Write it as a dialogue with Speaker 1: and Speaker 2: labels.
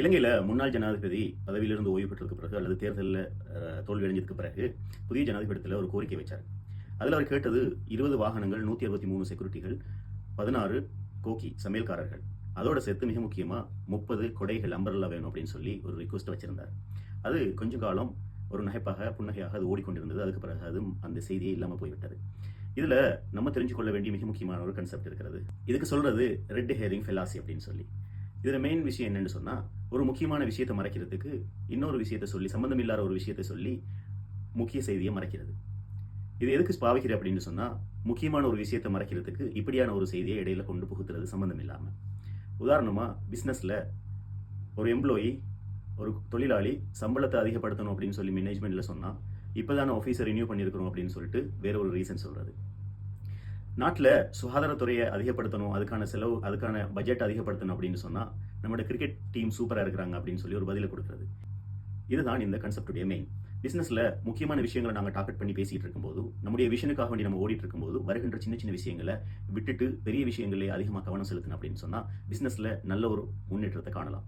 Speaker 1: இலங்கையில முன்னாள் ஜனாதிபதி பதவியிலிருந்து ஓய்வு பெற்றதுக்கு பிறகு அல்லது தேர்தலில் தோல்வி அடைஞ்சதுக்கு பிறகு புதிய ஜனாதிபதியில் ஒரு கோரிக்கை வச்சார். அதில் அவர் கேட்டது 20 வாகனங்கள், 163 செக்யூரிட்டிகள், 16 கோக்கி சமையல்காரர்கள், அதோட சேர்த்து மிக முக்கியமாக 30 கொடைகள் அம்பர்லா வேணும் அப்படின்னு சொல்லி ஒரு ரிக்வஸ்ட் வச்சிருந்தார். அது கொஞ்ச காலம் ஒரு நகைப்பாக புன்னகையாக அது ஓடிக்கொண்டிருந்தது. அதுக்கு பிறகு அதுவும் அந்த செய்தியே இல்லாமல் போய்விட்டது. இதில் நம்ம தெரிஞ்சுக்கொள்ள வேண்டிய மிக முக்கியமான ஒரு கன்செப்ட் இருக்கிறது. இதுக்கு சொல்றது ரெட் ஹேரிங் ஃபெலாசி அப்படின்னு சொல்லி. இதில் மெயின் விஷயம் என்னன்னு சொன்னால், ஒரு முக்கியமான விஷயத்தை மறைக்கிறதுக்கு இன்னொரு விஷயத்தை சொல்லி, சம்பந்தம் இல்லாத ஒரு விஷயத்தை சொல்லி முக்கிய செய்தியை மறைக்கிறது. இது எதுக்கு பாவிக்கிறது அப்படின்னு சொன்னால், முக்கியமான ஒரு விஷயத்தை மறைக்கிறதுக்கு இப்படியான ஒரு செய்தியை இடையில கொண்டு புகுத்துறது சம்பந்தம் இல்லாமல். உதாரணமாக பிஸ்னஸில் ஒரு எம்ப்ளாயி, ஒரு தொழிலாளி சம்பளத்தை அதிகப்படுத்தணும் அப்படின்னு சொல்லி மேனேஜ்மெண்ட்டில் சொன்னால், இப்போ தானே ஆஃபீஸை ரினியூ பண்ணியிருக்கிறோம் அப்படின்னு சொல்லிட்டு வேற ஒரு ரீசன் சொல்கிறது. நாட்டில் சுகாதாரத்துறையை அதிகப்படுத்தணும், அதுக்கான செலவு, அதுக்கான பட்ஜெட் அதிகப்படுத்தணும் அப்படின்னு சொன்னால், நம்மளோட கிரிக்கெட் டீம் சூப்பராக இருக்கிறாங்க அப்படின்னு சொல்லி ஒரு பதிலை கொடுக்குறது. இதுதான் இந்த கன்செப்டுடைய மெயின். பிஸ்னஸில் முக்கியமான விஷயங்களை நாங்கள் டார்கெட் பண்ணி பேசிகிட்டு இருக்கும்போது, நம்முடைய விஷனுக்காக வேண்டி நம்ம ஓடிட்டு இருக்கும்போது வருகின்ற சின்ன சின்ன விஷயங்களை விட்டுட்டு பெரிய விஷயங்களே அதிகமாக கவனம் செலுத்தணும் அப்படின்னு சொன்னால் பிஸ்னஸில் நல்ல ஒரு முன்னேற்றத்தை காணலாம்.